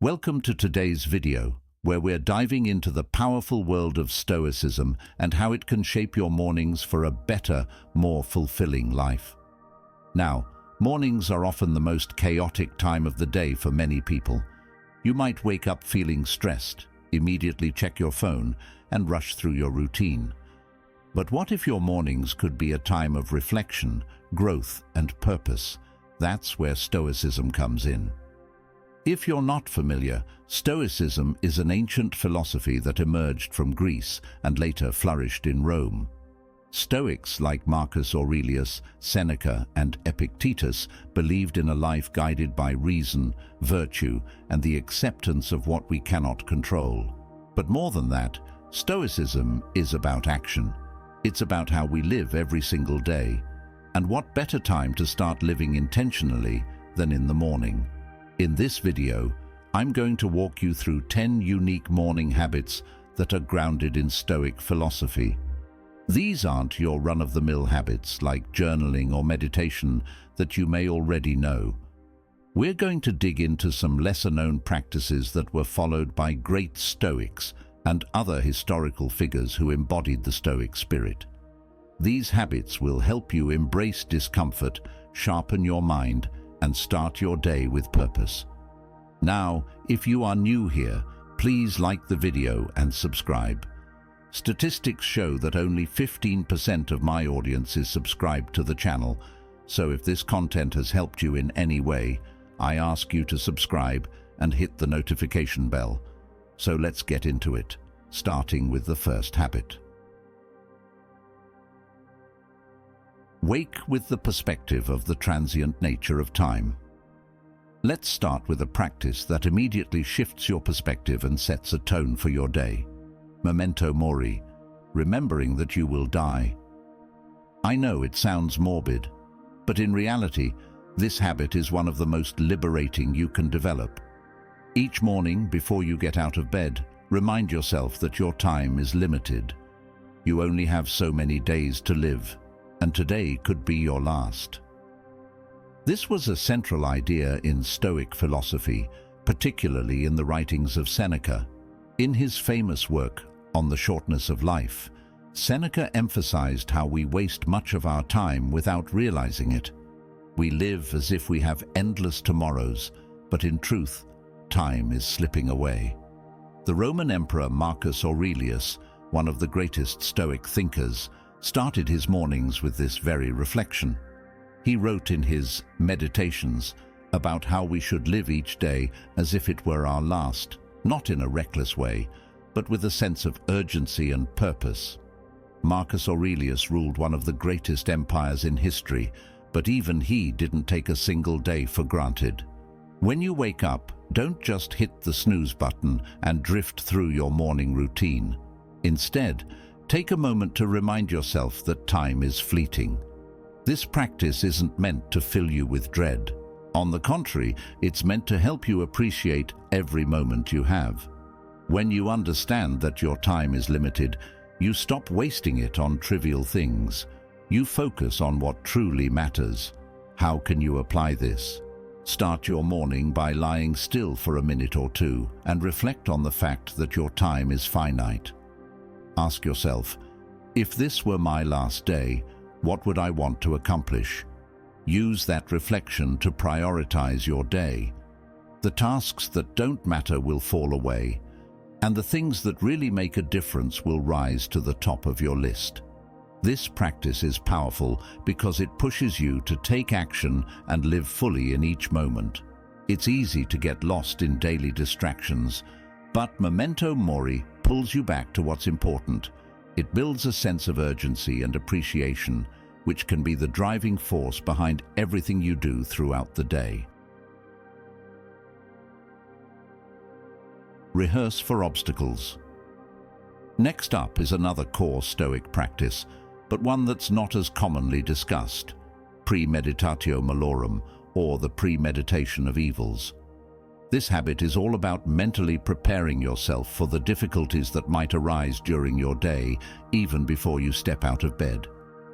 Welcome to today's video, where we're diving into the powerful world of Stoicism and how it can shape your mornings for a better, more fulfilling life. Now, mornings are often the most chaotic time of the day for many people. You might wake up feeling stressed, immediately check your phone, and rush through your routine. But what if your mornings could be a time of reflection, growth, and purpose? That's where Stoicism comes in. If you're not familiar, Stoicism is an ancient philosophy that emerged from Greece and later flourished in Rome. Stoics like Marcus Aurelius, Seneca, and Epictetus believed in a life guided by reason, virtue, and the acceptance of what we cannot control. But more than that, Stoicism is about action. It's about how we live every single day. And what better time to start living intentionally than in the morning? In this video, I'm going to walk you through 10 unique morning habits that are grounded in Stoic philosophy. These aren't your run-of-the-mill habits like journaling or meditation that you may already know. We're going to dig into some lesser-known practices that were followed by great Stoics and other historical figures who embodied the Stoic spirit. These habits will help you embrace discomfort, sharpen your mind, and start your day with purpose. Now, if you are new here, please like the video and subscribe. Statistics show that only 15% of my audience is subscribed to the channel, so if this content has helped you in any way, I ask you to subscribe and hit the notification bell. So let's get into it, starting with the first habit. Wake with the perspective of the transient nature of time. Let's start with a practice that immediately shifts your perspective and sets a tone for your day. Memento Mori, remembering that you will die. I know it sounds morbid, but in reality, this habit is one of the most liberating you can develop. Each morning, before you get out of bed, remind yourself that your time is limited. You only have so many days to live, and today could be your last. This was a central idea in Stoic philosophy, particularly in the writings of Seneca. In his famous work, On the Shortness of Life, Seneca emphasized how we waste much of our time without realizing it. We live as if we have endless tomorrows, but in truth, time is slipping away. The Roman Emperor Marcus Aurelius, one of the greatest Stoic thinkers, started his mornings with this very reflection. He wrote in his Meditations about how we should live each day as if it were our last, not in a reckless way, but with a sense of urgency and purpose. Marcus Aurelius ruled one of the greatest empires in history, but even he didn't take a single day for granted. When you wake up, don't just hit the snooze button and drift through your morning routine. Instead, take a moment to remind yourself that time is fleeting. This practice isn't meant to fill you with dread. On the contrary, it's meant to help you appreciate every moment you have. When you understand that your time is limited, you stop wasting it on trivial things. You focus on what truly matters. How can you apply this? Start your morning by lying still for a minute or two and reflect on the fact that your time is finite. Ask yourself, if this were my last day, what would I want to accomplish? Use that reflection to prioritize your day. The tasks that don't matter will fall away, and the things that really make a difference will rise to the top of your list. This practice is powerful because it pushes you to take action and live fully in each moment. It's easy to get lost in daily distractions, but Memento Mori pulls you back to what's important. It builds a sense of urgency and appreciation, which can be the driving force behind everything you do throughout the day. Rehearse for obstacles. Next up is another core Stoic practice, but one that's not as commonly discussed: Premeditatio Malorum, or the premeditation of evils. This habit is all about mentally preparing yourself for the difficulties that might arise during your day, even before you step out of bed.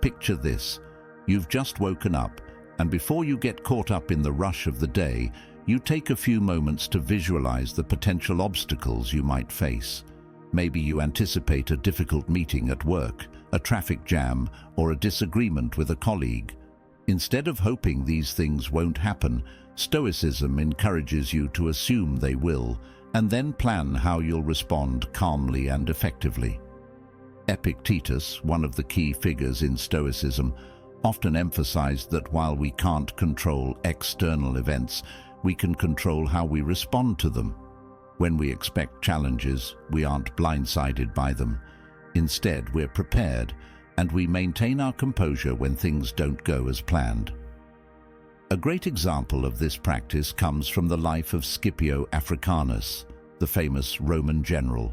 Picture this: you've just woken up, and before you get caught up in the rush of the day, you take a few moments to visualize the potential obstacles you might face. Maybe you anticipate a difficult meeting at work, a traffic jam, or a disagreement with a colleague. Instead of hoping these things won't happen, Stoicism encourages you to assume they will, and then plan how you'll respond calmly and effectively. Epictetus, one of the key figures in Stoicism, often emphasized that while we can't control external events, we can control how we respond to them. When we expect challenges, we aren't blindsided by them. Instead, we're prepared, and we maintain our composure when things don't go as planned. A great example of this practice comes from the life of Scipio Africanus, the famous Roman general.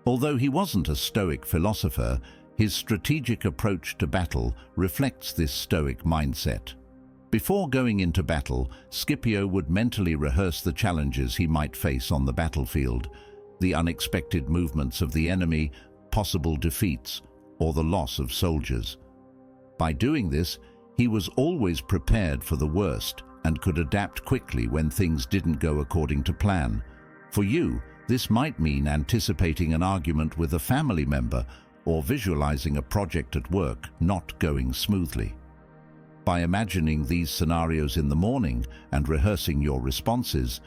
Although he wasn't a Stoic philosopher, his strategic approach to battle reflects this Stoic mindset. Before going into battle, Scipio would mentally rehearse the challenges he might face on the battlefield, the unexpected movements of the enemy, possible defeats, or the loss of soldiers. By doing this, he was always prepared for the worst and could adapt quickly when things didn't go according to plan. For you, this might mean anticipating an argument with a family member or visualizing a project at work not going smoothly. By imagining these scenarios in the morning and rehearsing your responses,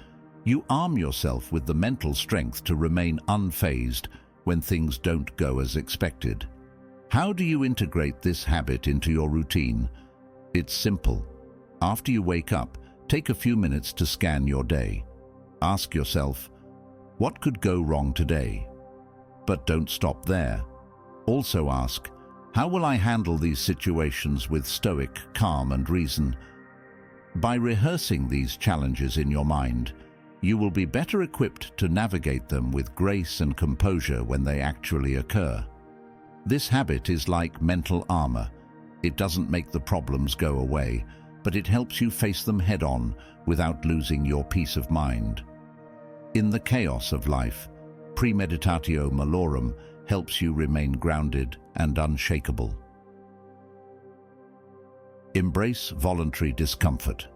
you arm yourself with the mental strength to remain unfazed when things don't go as expected. How do you integrate this habit into your routine? It's simple. After you wake up, take a few minutes to scan your day. Ask yourself, what could go wrong today? But don't stop there. Also ask, how will I handle these situations with stoic calm and reason? By rehearsing these challenges in your mind, you will be better equipped to navigate them with grace and composure when they actually occur. This habit is like mental armor. It doesn't make the problems go away, but it helps you face them head-on without losing your peace of mind. In the chaos of life, Premeditatio Malorum helps you remain grounded and unshakable. Embrace voluntary discomfort.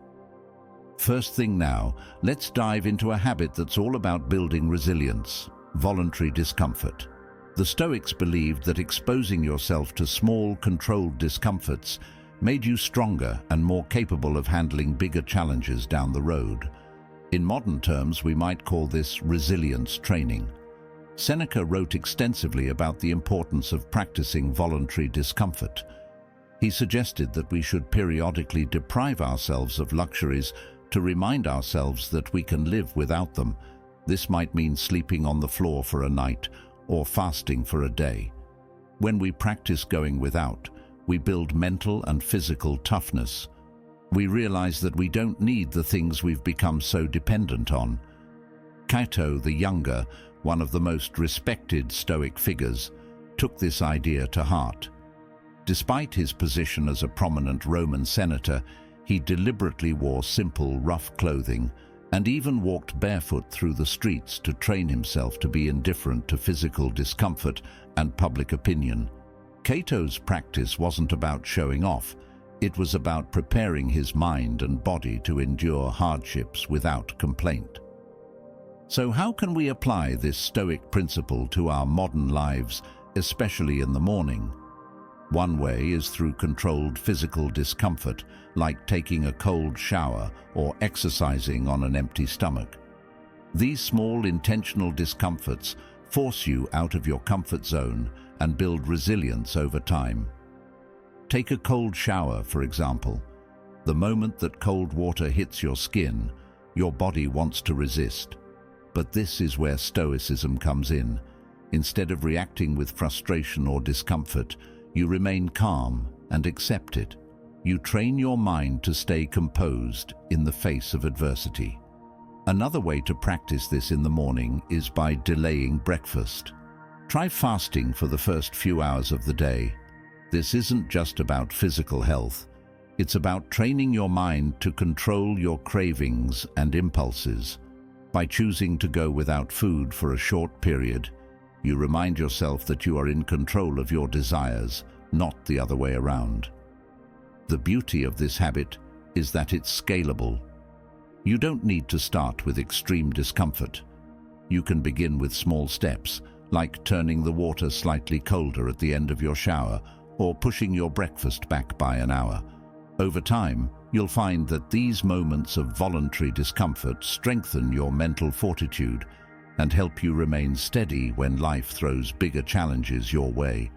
First thing now, let's dive into a habit that's all about building resilience: voluntary discomfort. The Stoics believed that exposing yourself to small, controlled discomforts made you stronger and more capable of handling bigger challenges down the road. In modern terms, we might call this resilience training. Seneca wrote extensively about the importance of practicing voluntary discomfort. He suggested that we should periodically deprive ourselves of luxuries to remind ourselves that we can live without them. This might mean sleeping on the floor for a night or fasting for a day. When we practice going without, we build mental and physical toughness. We realize that we don't need the things we've become so dependent on. Cato the Younger, one of the most respected Stoic figures, took this idea to heart. Despite his position as a prominent Roman senator, he deliberately wore simple, rough clothing and even walked barefoot through the streets to train himself to be indifferent to physical discomfort and public opinion. Cato's practice wasn't about showing off. It was about preparing his mind and body to endure hardships without complaint. So how can we apply this Stoic principle to our modern lives, especially in the morning? One way is through controlled physical discomfort, like taking a cold shower or exercising on an empty stomach. These small intentional discomforts force you out of your comfort zone and build resilience over time. Take a cold shower, for example. The moment that cold water hits your skin, your body wants to resist. But this is where Stoicism comes in. Instead of reacting with frustration or discomfort, you remain calm and accept it. You train your mind to stay composed in the face of adversity. Another way to practice this in the morning is by delaying breakfast. Try fasting for the first few hours of the day. This isn't just about physical health. It's about training your mind to control your cravings and impulses. By choosing to go without food for a short period, you remind yourself that you are in control of your desires, not the other way around. The beauty of this habit is that it's scalable. You don't need to start with extreme discomfort. You can begin with small steps, like turning the water slightly colder at the end of your shower or pushing your breakfast back by an hour. Over time, you'll find that these moments of voluntary discomfort strengthen your mental fortitude and help you remain steady when life throws bigger challenges your way.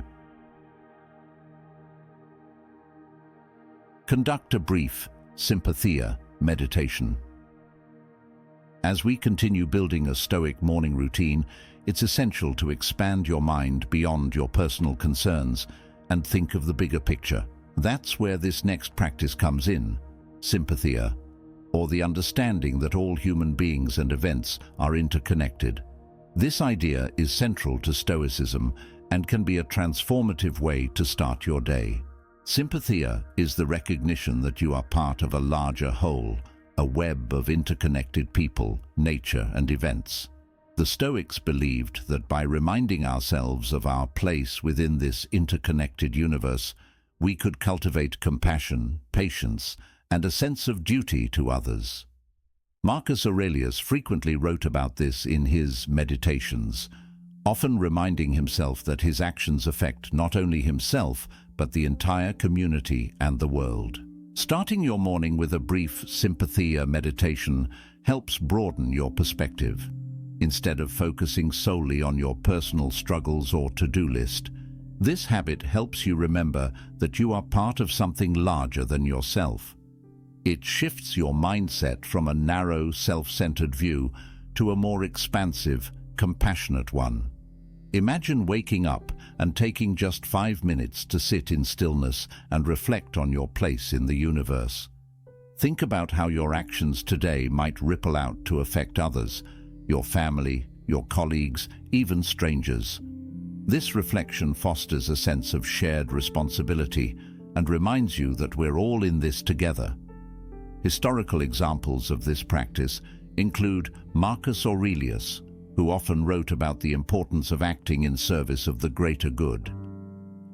Conduct a brief sympateia meditation. As we continue building a Stoic morning routine, it's essential to expand your mind beyond your personal concerns and think of the bigger picture. That's where this next practice comes in, sympateia, or the understanding that all human beings and events are interconnected. This idea is central to Stoicism and can be a transformative way to start your day. Sympatheia is the recognition that you are part of a larger whole, a web of interconnected people, nature, and events. The Stoics believed that by reminding ourselves of our place within this interconnected universe, we could cultivate compassion, patience, and a sense of duty to others. Marcus Aurelius frequently wrote about this in his Meditations, often reminding himself that his actions affect not only himself, but the entire community and the world. Starting your morning with a brief sympatheia meditation helps broaden your perspective. Instead of focusing solely on your personal struggles or to-do list, this habit helps you remember that you are part of something larger than yourself. It shifts your mindset from a narrow, self-centered view to a more expansive, compassionate one. Imagine waking up and taking just 5 minutes to sit in stillness and reflect on your place in the universe. Think about how your actions today might ripple out to affect others, your family, your colleagues, even strangers. This reflection fosters a sense of shared responsibility and reminds you that we're all in this together. Historical examples of this practice include Marcus Aurelius, who often wrote about the importance of acting in service of the greater good.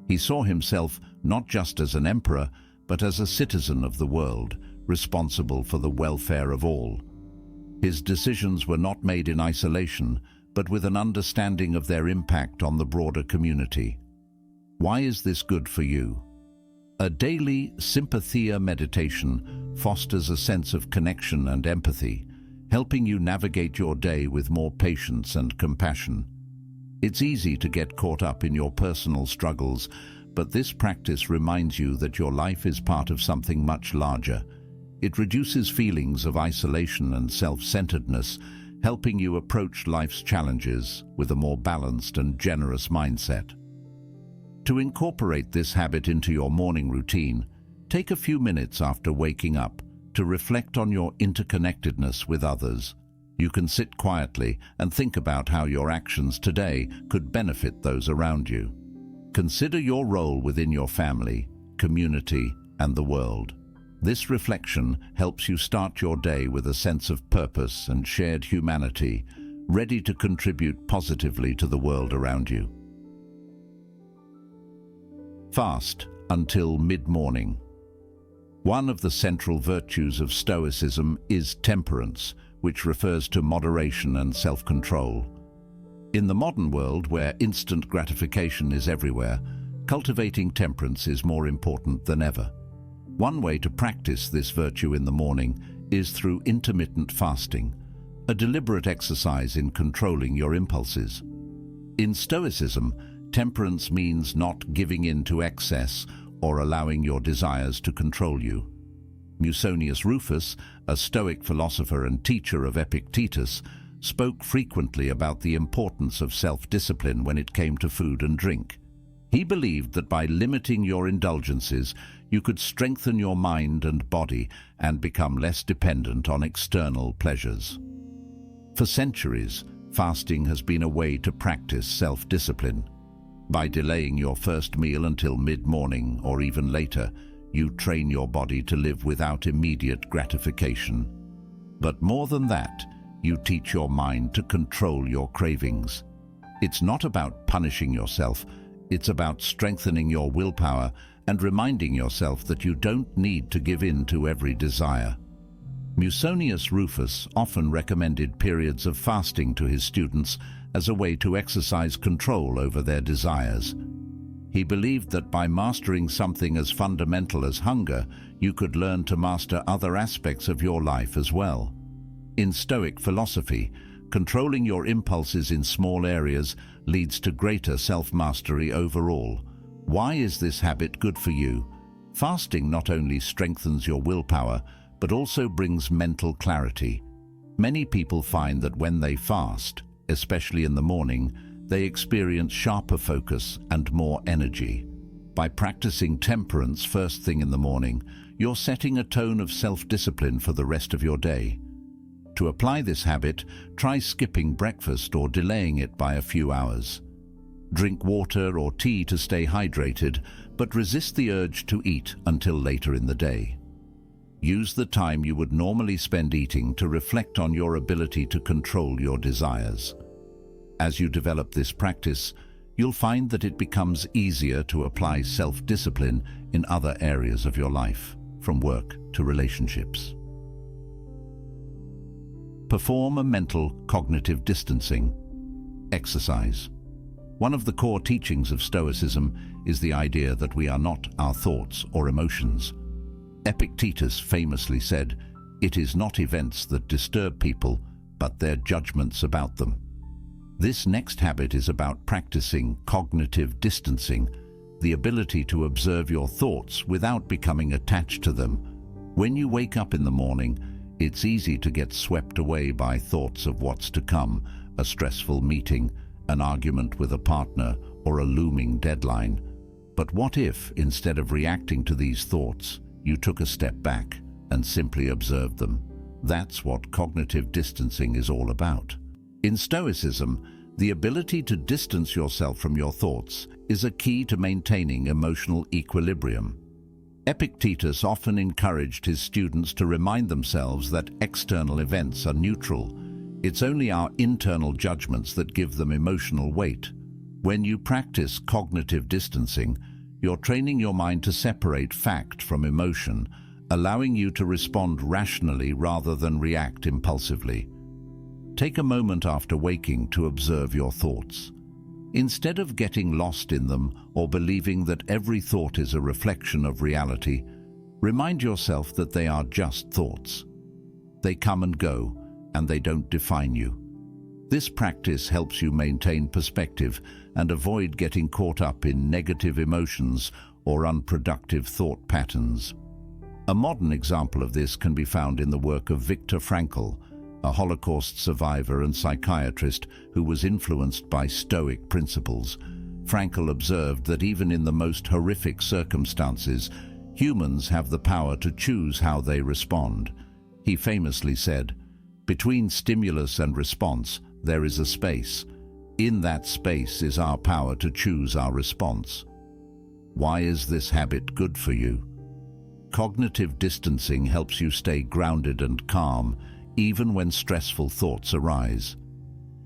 He saw himself not just as an emperor, but as a citizen of the world, responsible for the welfare of all. His decisions were not made in isolation, but with an understanding of their impact on the broader community. Why is this good for you? A daily sympatheia meditation fosters a sense of connection and empathy, helping you navigate your day with more patience and compassion. It's easy to get caught up in your personal struggles, but this practice reminds you that your life is part of something much larger. It reduces feelings of isolation and self-centeredness, helping you approach life's challenges with a more balanced and generous mindset. To incorporate this habit into your morning routine, take a few minutes after waking up to reflect on your interconnectedness with others. You can sit quietly and think about how your actions today could benefit those around you. Consider your role within your family, community, and the world. This reflection helps you start your day with a sense of purpose and shared humanity, ready to contribute positively to the world around you. Fast until mid-morning. One of the central virtues of Stoicism is temperance, which refers to moderation and self-control. In the modern world, where instant gratification is everywhere, cultivating temperance is more important than ever. One way to practice this virtue in the morning is through intermittent fasting, a deliberate exercise in controlling your impulses. In Stoicism, temperance means not giving in to excess or allowing your desires to control you. Musonius Rufus, a Stoic philosopher and teacher of Epictetus, spoke frequently about the importance of self-discipline when it came to food and drink. He believed that by limiting your indulgences, you could strengthen your mind and body and become less dependent on external pleasures. For centuries, fasting has been a way to practice self-discipline. By delaying your first meal until mid-morning or even later, you train your body to live without immediate gratification. But more than that, you teach your mind to control your cravings. It's not about punishing yourself, it's about strengthening your willpower and reminding yourself that you don't need to give in to every desire. Musonius Rufus often recommended periods of fasting to his students as a way to exercise control over their desires. He believed that by mastering something as fundamental as hunger, you could learn to master other aspects of your life as well. In Stoic philosophy, controlling your impulses in small areas leads to greater self-mastery overall. Why is this habit good for you? Fasting not only strengthens your willpower, but also brings mental clarity. Many people find that when they fast, especially in the morning, they experience sharper focus and more energy. By practicing temperance first thing in the morning, you're setting a tone of self-discipline for the rest of your day. To apply this habit, try skipping breakfast or delaying it by a few hours. Drink water or tea to stay hydrated, but resist the urge to eat until later in the day. Use the time you would normally spend eating to reflect on your ability to control your desires. As you develop this practice, you'll find that it becomes easier to apply self-discipline in other areas of your life, from work to relationships. Perform a mental cognitive distancing exercise. One of the core teachings of Stoicism is the idea that we are not our thoughts or emotions. Epictetus famously said, "It is not events that disturb people, but their judgments about them." This next habit is about practicing cognitive distancing, the ability to observe your thoughts without becoming attached to them. When you wake up in the morning, it's easy to get swept away by thoughts of what's to come, a stressful meeting, an argument with a partner, or a looming deadline. But what if, instead of reacting to these thoughts, you took a step back and simply observed them? That's what cognitive distancing is all about. In Stoicism, the ability to distance yourself from your thoughts is a key to maintaining emotional equilibrium. Epictetus often encouraged his students to remind themselves that external events are neutral. It's only our internal judgments that give them emotional weight. When you practice cognitive distancing, you're training your mind to separate fact from emotion, allowing you to respond rationally rather than react impulsively. Take a moment after waking to observe your thoughts. Instead of getting lost in them or believing that every thought is a reflection of reality, remind yourself that they are just thoughts. They come and go, and they don't define you. This practice helps you maintain perspective and avoid getting caught up in negative emotions or unproductive thought patterns. A modern example of this can be found in the work of Viktor Frankl, a Holocaust survivor and psychiatrist who was influenced by Stoic principles. Frankl observed that even in the most horrific circumstances, humans have the power to choose how they respond. He famously said, "Between stimulus and response, there is a space. In that space is our power to choose our response." Why is this habit good for you? Cognitive distancing helps you stay grounded and calm, even when stressful thoughts arise.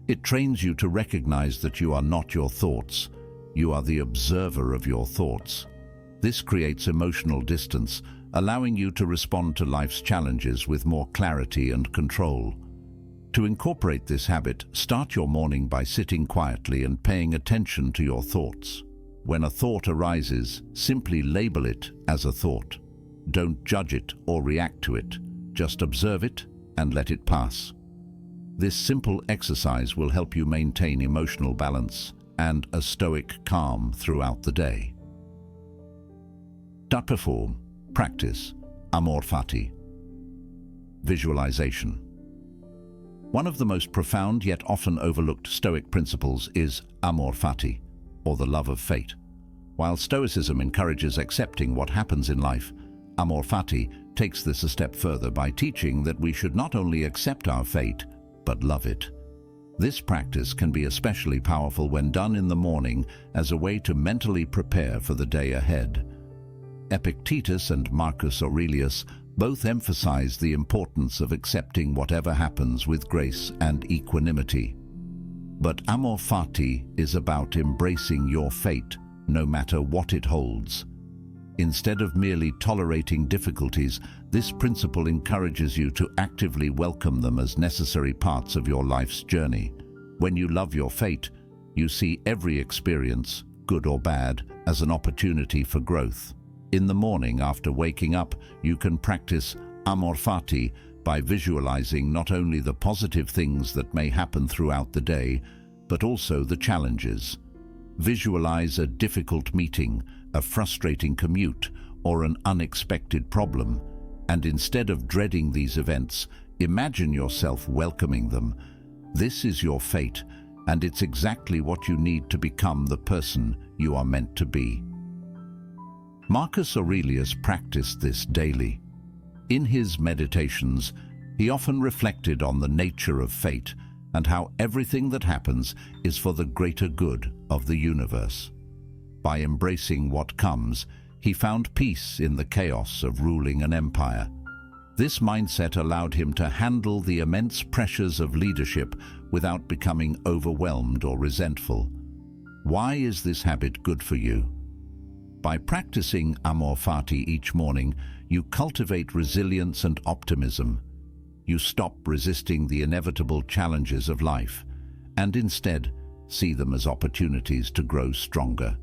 It trains you to recognize that you are not your thoughts. You are the observer of your thoughts. This creates emotional distance, allowing you to respond to life's challenges with more clarity and control. To incorporate this habit, start your morning by sitting quietly and paying attention to your thoughts. When a thought arises, simply label it as a thought. Don't judge it or react to it. Just observe it and let it pass. This simple exercise will help you maintain emotional balance and a stoic calm throughout the day. Perform, practice, Amor Fati. Visualization. One of the most profound yet often overlooked Stoic principles is Amor Fati, or the love of fate. While Stoicism encourages accepting what happens in life, Amor Fati takes this a step further by teaching that we should not only accept our fate, but love it. This practice can be especially powerful when done in the morning as a way to mentally prepare for the day ahead. Epictetus and Marcus Aurelius both emphasize the importance of accepting whatever happens with grace and equanimity. But Amor Fati is about embracing your fate, no matter what it holds. Instead of merely tolerating difficulties, this principle encourages you to actively welcome them as necessary parts of your life's journey. When you love your fate, you see every experience, good or bad, as an opportunity for growth. In the morning after waking up, you can practice Amor Fati by visualizing not only the positive things that may happen throughout the day, but also the challenges. Visualize a difficult meeting, a frustrating commute, or an unexpected problem, and instead of dreading these events, imagine yourself welcoming them. This is your fate, and it's exactly what you need to become the person you are meant to be. Marcus Aurelius practiced this daily. In his meditations, he often reflected on the nature of fate and how everything that happens is for the greater good of the universe. By embracing what comes, he found peace in the chaos of ruling an empire. This mindset allowed him to handle the immense pressures of leadership without becoming overwhelmed or resentful. Why is this habit good for you? By practicing Amor Fati each morning, you cultivate resilience and optimism. You stop resisting the inevitable challenges of life and instead see them as opportunities to grow stronger.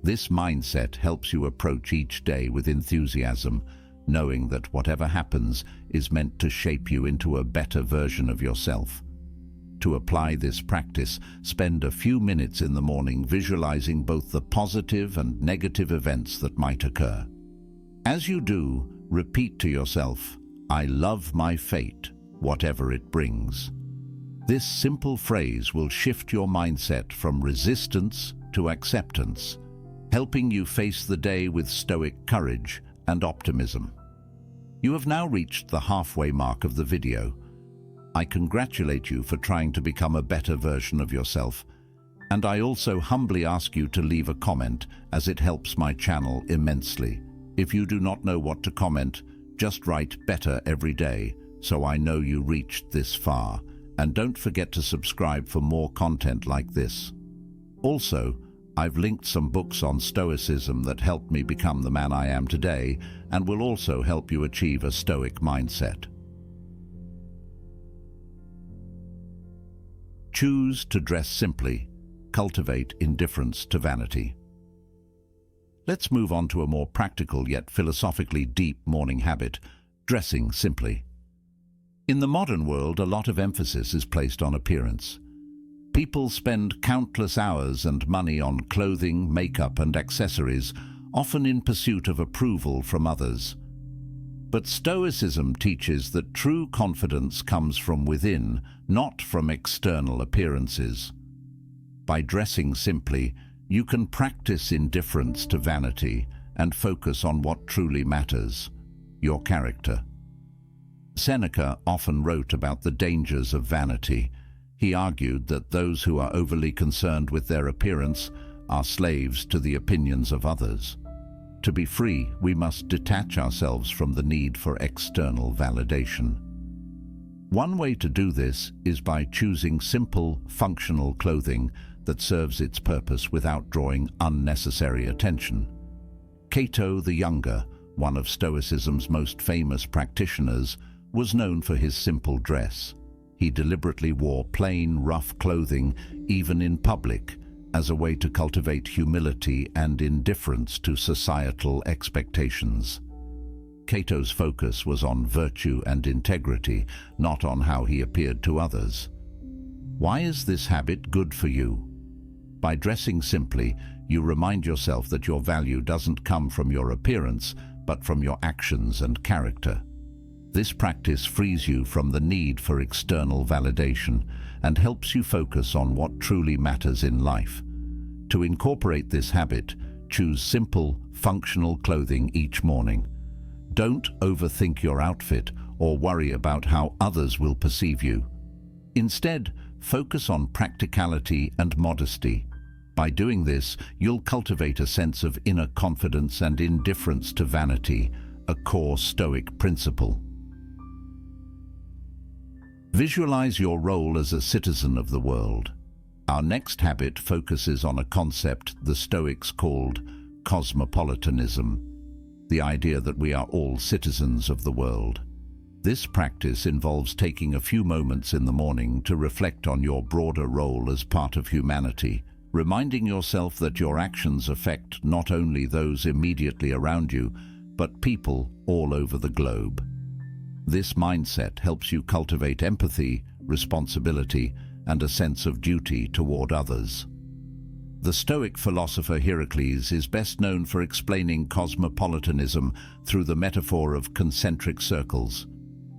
This mindset helps you approach each day with enthusiasm, knowing that whatever happens is meant to shape you into a better version of yourself. To apply this practice, spend a few minutes in the morning visualizing both the positive and negative events that might occur. As you do, repeat to yourself, "I love my fate, whatever it brings." This simple phrase will shift your mindset from resistance to acceptance, helping you face the day with stoic courage and optimism. You have now reached the halfway mark of the video. I congratulate you for trying to become a better version of yourself, and I also humbly ask you to leave a comment, as it helps my channel immensely. If you do not know what to comment, just write "better" every day, so I know you reached this far, and don't forget to subscribe for more content like this. Also, I've linked some books on Stoicism that helped me become the man I am today, and will also help you achieve a Stoic mindset. Choose to dress simply. Cultivate indifference to vanity. Let's move on to a more practical yet philosophically deep morning habit, dressing simply. In the modern world, a lot of emphasis is placed on appearance. People spend countless hours and money on clothing, makeup, and accessories, often in pursuit of approval from others. But Stoicism teaches that true confidence comes from within, not from external appearances. By dressing simply, you can practice indifference to vanity and focus on what truly matters, your character. Seneca often wrote about the dangers of vanity. He argued that those who are overly concerned with their appearance are slaves to the opinions of others. To be free, we must detach ourselves from the need for external validation. One way to do this is by choosing simple, functional clothing that serves its purpose without drawing unnecessary attention. Cato the Younger, one of Stoicism's most famous practitioners, was known for his simple dress. He deliberately wore plain, rough clothing, even in public, as a way to cultivate humility and indifference to societal expectations. Cato's focus was on virtue and integrity, not on how he appeared to others. Why is this habit good for you? By dressing simply, you remind yourself that your value doesn't come from your appearance, but from your actions and character. This practice frees you from the need for external validation and helps you focus on what truly matters in life. To incorporate this habit, choose simple, functional clothing each morning. Don't overthink your outfit or worry about how others will perceive you. Instead, focus on practicality and modesty. By doing this, you'll cultivate a sense of inner confidence and indifference to vanity, a core Stoic principle. Visualize your role as a citizen of the world. Our next habit focuses on a concept the Stoics called cosmopolitanism. the idea that we are all citizens of the world. This practice involves taking a few moments in the morning to reflect on your broader role as part of humanity, reminding yourself that your actions affect not only those immediately around you, but people all over the globe. This mindset helps you cultivate empathy, responsibility, and a sense of duty toward others. The Stoic philosopher Heracles is best known for explaining cosmopolitanism through the metaphor of concentric circles.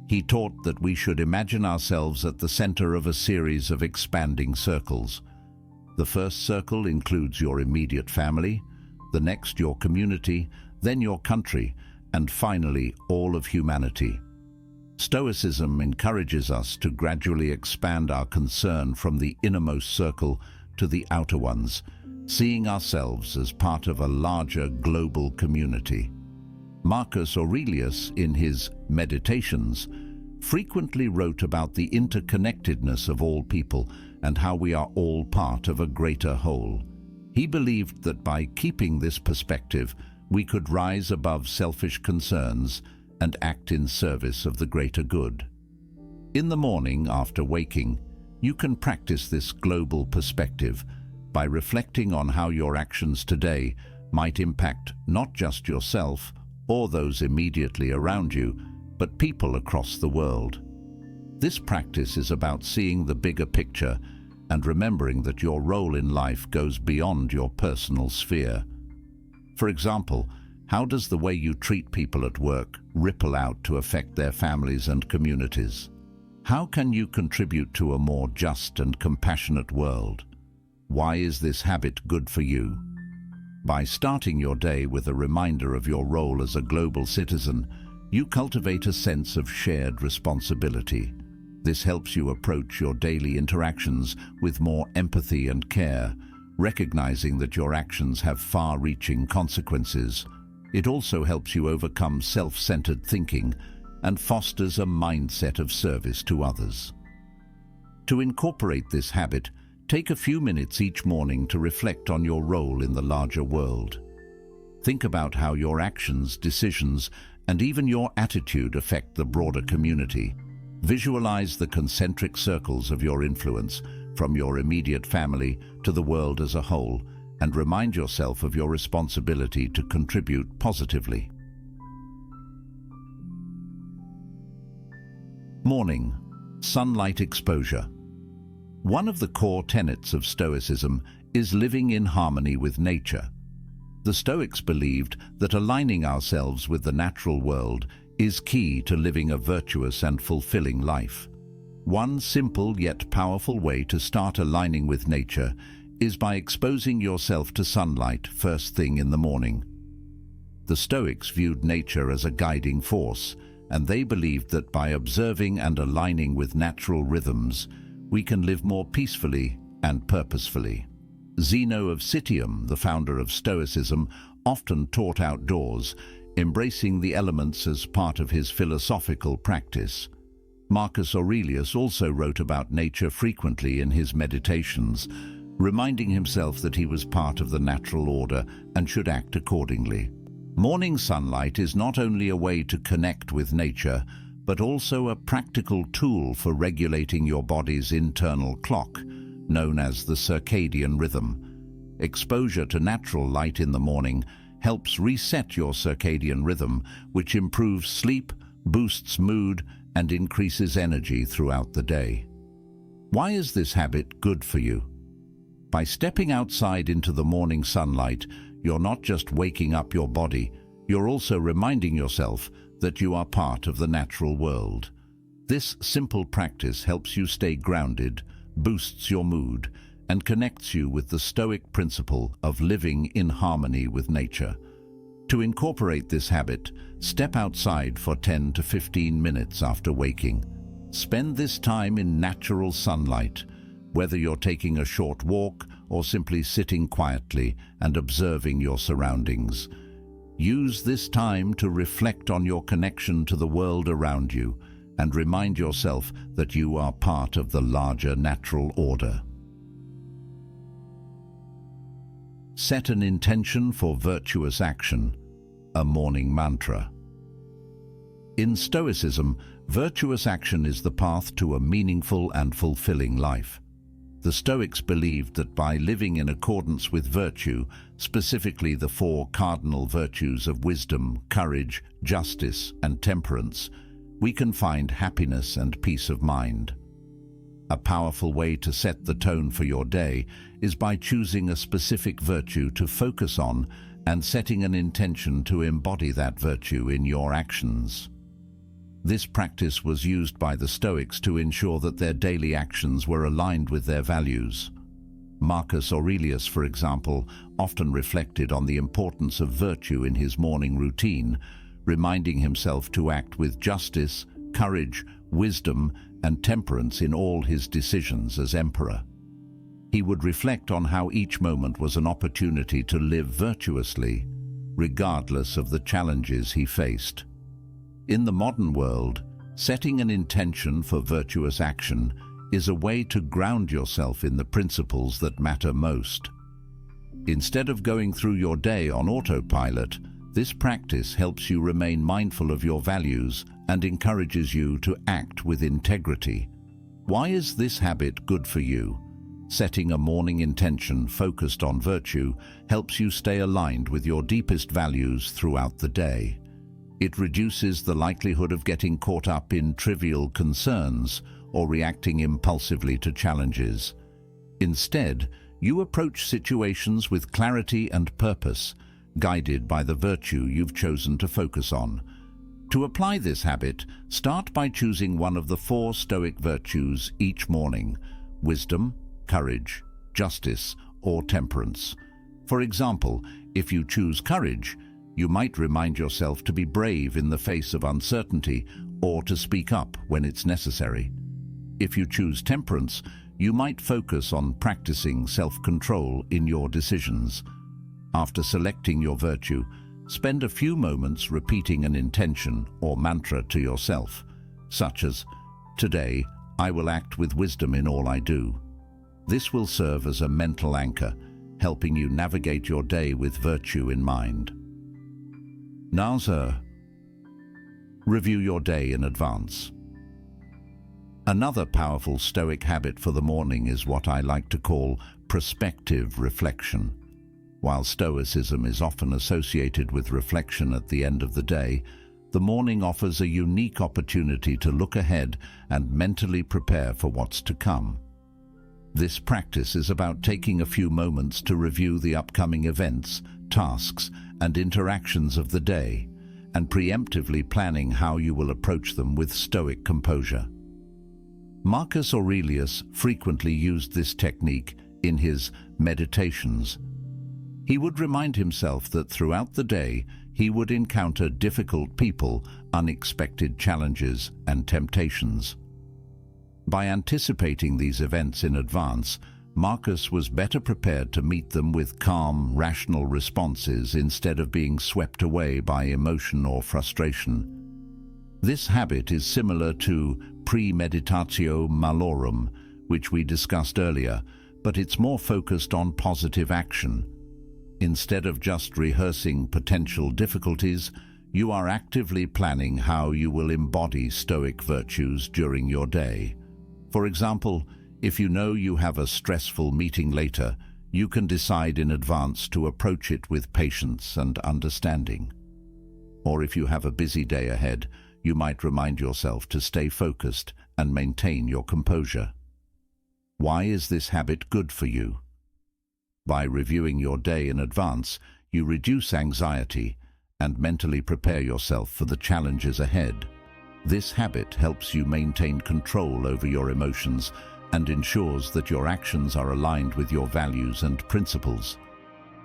He taught that we should imagine ourselves at the center of a series of expanding circles. The first circle includes your immediate family, the next your community, then your country, and finally all of humanity. Stoicism encourages us to gradually expand our concern from the innermost circle to the outer ones, seeing ourselves as part of a larger global community. Marcus Aurelius, in his Meditations, frequently wrote about the interconnectedness of all people and how we are all part of a greater whole. He believed that by keeping this perspective, we could rise above selfish concerns and act in service of the greater good. In the morning after waking, you can practice this global perspective by reflecting on how your actions today might impact not just yourself or those immediately around you, but people across the world. This practice is about seeing the bigger picture and remembering that your role in life goes beyond your personal sphere. For example, how does the way you treat people at work ripple out to affect their families and communities? How can you contribute to a more just and compassionate world? Why is this habit good for you? By starting your day with a reminder of your role as a global citizen, you cultivate a sense of shared responsibility. This helps you approach your daily interactions with more empathy and care, recognizing that your actions have far-reaching consequences. It also helps you overcome self-centered thinking and fosters a mindset of service to others. To incorporate this habit, take a few minutes each morning to reflect on your role in the larger world. Think about how your actions, decisions, and even your attitude affect the broader community. Visualize the concentric circles of your influence, from your immediate family to the world as a whole, and remind yourself of your responsibility to contribute positively. Morning, sunlight exposure. One of the core tenets of Stoicism is living in harmony with nature. The Stoics believed that aligning ourselves with the natural world is key to living a virtuous and fulfilling life. One simple yet powerful way to start aligning with nature is by exposing yourself to sunlight first thing in the morning. The Stoics viewed nature as a guiding force, and they believed that by observing and aligning with natural rhythms, we can live more peacefully and purposefully. Zeno of Citium, the founder of Stoicism, often taught outdoors, embracing the elements as part of his philosophical practice. Marcus Aurelius also wrote about nature frequently in his Meditations, reminding himself that he was part of the natural order and should act accordingly. Morning sunlight is not only a way to connect with nature, but also a practical tool for regulating your body's internal clock, known as the circadian rhythm. Exposure to natural light in the morning helps reset your circadian rhythm, which improves sleep, boosts mood, and increases energy throughout the day. Why is this habit good for you? By stepping outside into the morning sunlight, you're not just waking up your body, you're also reminding yourself that you are part of the natural world. This simple practice helps you stay grounded, boosts your mood, and connects you with the Stoic principle of living in harmony with nature. To incorporate this habit, step outside for 10 to 15 minutes after waking. Spend this time in natural sunlight, whether you're taking a short walk or simply sitting quietly and observing your surroundings. Use this time to reflect on your connection to the world around you and remind yourself that you are part of the larger natural order. Set an intention for virtuous action. a morning mantra. In Stoicism, virtuous action is the path to a meaningful and fulfilling life. The Stoics believed that by living in accordance with virtue, specifically the four cardinal virtues of wisdom, courage, justice, and temperance, we can find happiness and peace of mind. A powerful way to set the tone for your day is by choosing a specific virtue to focus on and setting an intention to embody that virtue in your actions. This practice was used by the Stoics to ensure that their daily actions were aligned with their values. Marcus Aurelius, for example, often reflected on the importance of virtue in his morning routine, reminding himself to act with justice, courage, wisdom, and temperance in all his decisions as emperor. He would reflect on how each moment was an opportunity to live virtuously, regardless of the challenges he faced. In the modern world, setting an intention for virtuous action is a way to ground yourself in the principles that matter most. Instead of going through your day on autopilot, this practice helps you remain mindful of your values and encourages you to act with integrity. Why is this habit good for you? Setting a morning intention focused on virtue helps you stay aligned with your deepest values throughout the day. It reduces the likelihood of getting caught up in trivial concerns or reacting impulsively to challenges. Instead, you approach situations with clarity and purpose, guided by the virtue you've chosen to focus on. To apply this habit, start by choosing one of the four Stoic virtues each morning: wisdom, courage, justice, or temperance. For example, if you choose courage, you might remind yourself to be brave in the face of uncertainty or to speak up when it's necessary. If you choose temperance, you might focus on practicing self-control in your decisions. After selecting your virtue, spend a few moments repeating an intention or mantra to yourself, such as, "Today, I will act with wisdom in all I do." This will serve as a mental anchor, helping you navigate your day with virtue in mind. Nasa. Review your day in advance. Another powerful Stoic habit for the morning is what I like to call prospective reflection. While Stoicism is often associated with reflection at the end of the day, the morning offers a unique opportunity to look ahead and mentally prepare for what's to come. This practice is about taking a few moments to review the upcoming events, tasks, and interactions of the day, and preemptively planning how you will approach them with Stoic composure. Marcus Aurelius frequently used this technique in his meditations. He would remind himself that throughout the day he would encounter difficult people, unexpected challenges, and temptations. By anticipating these events in advance, Marcus was better prepared to meet them with calm, rational responses instead of being swept away by emotion or frustration. This habit is similar to Premeditatio Malorum, which we discussed earlier, but it's more focused on positive action. Instead of just rehearsing potential difficulties, you are actively planning how you will embody Stoic virtues during your day. For example, if you know you have a stressful meeting later, you can decide in advance to approach it with patience and understanding. Or if you have a busy day ahead, you might remind yourself to stay focused and maintain your composure. Why is this habit good for you? By reviewing your day in advance, you reduce anxiety and mentally prepare yourself for the challenges ahead. This habit helps you maintain control over your emotions and ensures that your actions are aligned with your values and principles.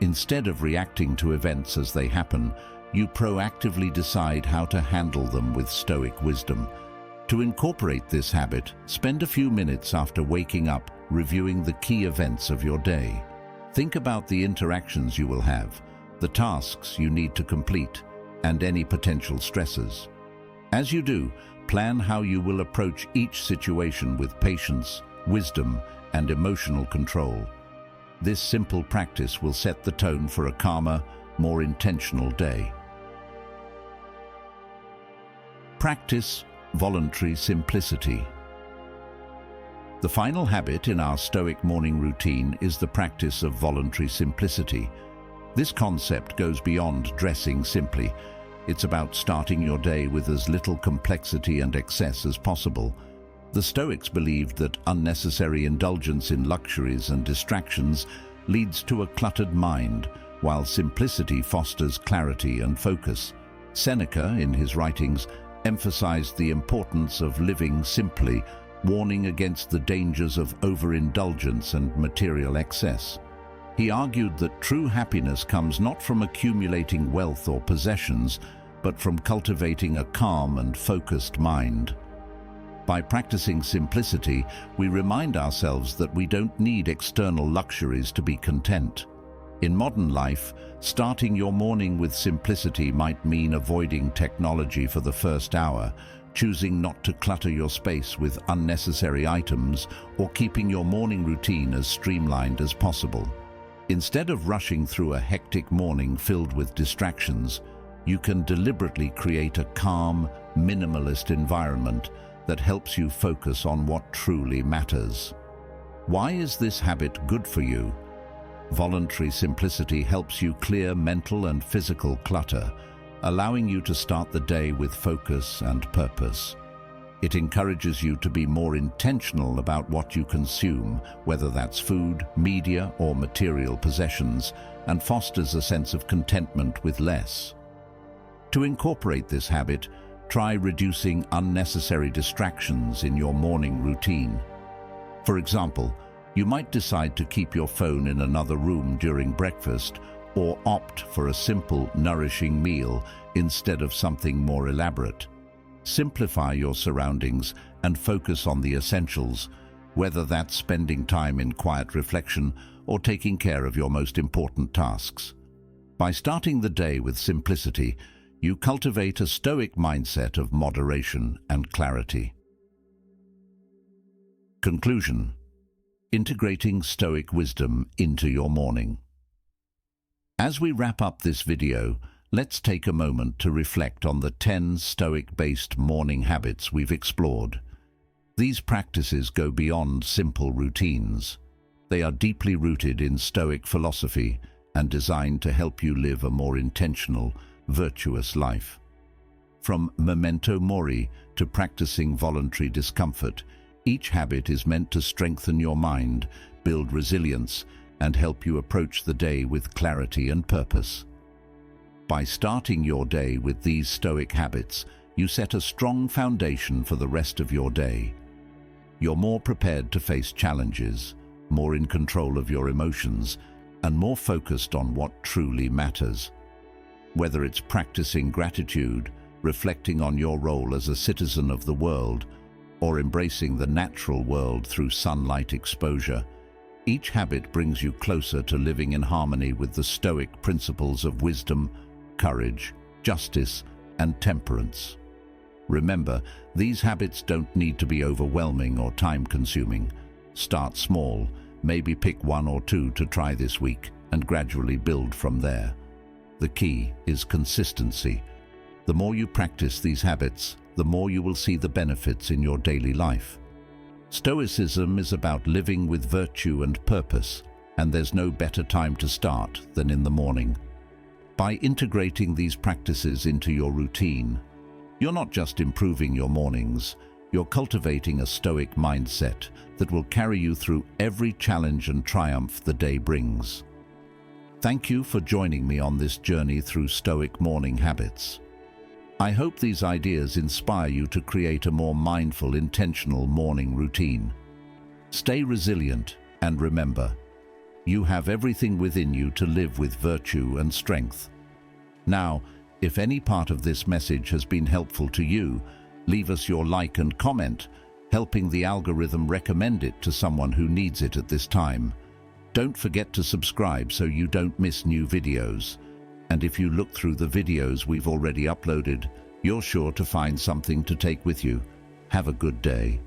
Instead of reacting to events as they happen, you proactively decide how to handle them with Stoic wisdom. To incorporate this habit, spend a few minutes after waking up reviewing the key events of your day. Think about the interactions you will have, the tasks you need to complete, and any potential stresses. As you do, plan how you will approach each situation with patience, wisdom, and emotional control. This simple practice will set the tone for a calmer, more intentional day. Practice voluntary simplicity. The final habit in our Stoic morning routine is the practice of voluntary simplicity. This concept goes beyond dressing simply. It's about starting your day with as little complexity and excess as possible. The Stoics believed that unnecessary indulgence in luxuries and distractions leads to a cluttered mind, while simplicity fosters clarity and focus. Seneca, in his writings, emphasized the importance of living simply, warning against the dangers of overindulgence and material excess. He argued that true happiness comes not from accumulating wealth or possessions, but from cultivating a calm and focused mind. By practicing simplicity, we remind ourselves that we don't need external luxuries to be content. In modern life, starting your morning with simplicity might mean avoiding technology for the first hour, choosing not to clutter your space with unnecessary items, or keeping your morning routine as streamlined as possible. Instead of rushing through a hectic morning filled with distractions, you can deliberately create a calm, minimalist environment that helps you focus on what truly matters. Why is this habit good for you? Voluntary simplicity helps you clear mental and physical clutter, allowing you to start the day with focus and purpose. It encourages you to be more intentional about what you consume, whether that's food, media, or material possessions, and fosters a sense of contentment with less. To incorporate this habit, try reducing unnecessary distractions in your morning routine. For example, you might decide to keep your phone in another room during breakfast, or opt for a simple, nourishing meal instead of something more elaborate. Simplify your surroundings and focus on the essentials, whether that's spending time in quiet reflection or taking care of your most important tasks. By starting the day with simplicity, you cultivate a Stoic mindset of moderation and clarity. Conclusion: integrating Stoic wisdom into your morning. As we wrap up this video, let's take a moment to reflect on the 10 Stoic-based morning habits we've explored. These practices go beyond simple routines. They are deeply rooted in Stoic philosophy and designed to help you live a more intentional, virtuous life. From Memento Mori to practicing voluntary discomfort, each habit is meant to strengthen your mind, build resilience, and help you approach the day with clarity and purpose. By starting your day with these Stoic habits, you set a strong foundation for the rest of your day. You're more prepared to face challenges, more in control of your emotions, and more focused on what truly matters. Whether it's practicing gratitude, reflecting on your role as a citizen of the world, or embracing the natural world through sunlight exposure, each habit brings you closer to living in harmony with the Stoic principles of wisdom, courage, justice, and temperance. Remember, these habits don't need to be overwhelming or time-consuming. Start small, maybe pick one or two to try this week, and gradually build from there. The key is consistency. The more you practice these habits, the more you will see the benefits in your daily life. Stoicism is about living with virtue and purpose, and there's no better time to start than in the morning. By integrating these practices into your routine, you're not just improving your mornings, you're cultivating a Stoic mindset that will carry you through every challenge and triumph the day brings. Thank you for joining me on this journey through Stoic morning habits. I hope these ideas inspire you to create a more mindful, intentional morning routine. Stay resilient and remember, you have everything within you to live with virtue and strength. Now, if any part of this message has been helpful to you, leave us your like and comment, helping the algorithm recommend it to someone who needs it at this time. Don't forget to subscribe so you don't miss new videos. And if you look through the videos we've already uploaded, you're sure to find something to take with you. Have a good day.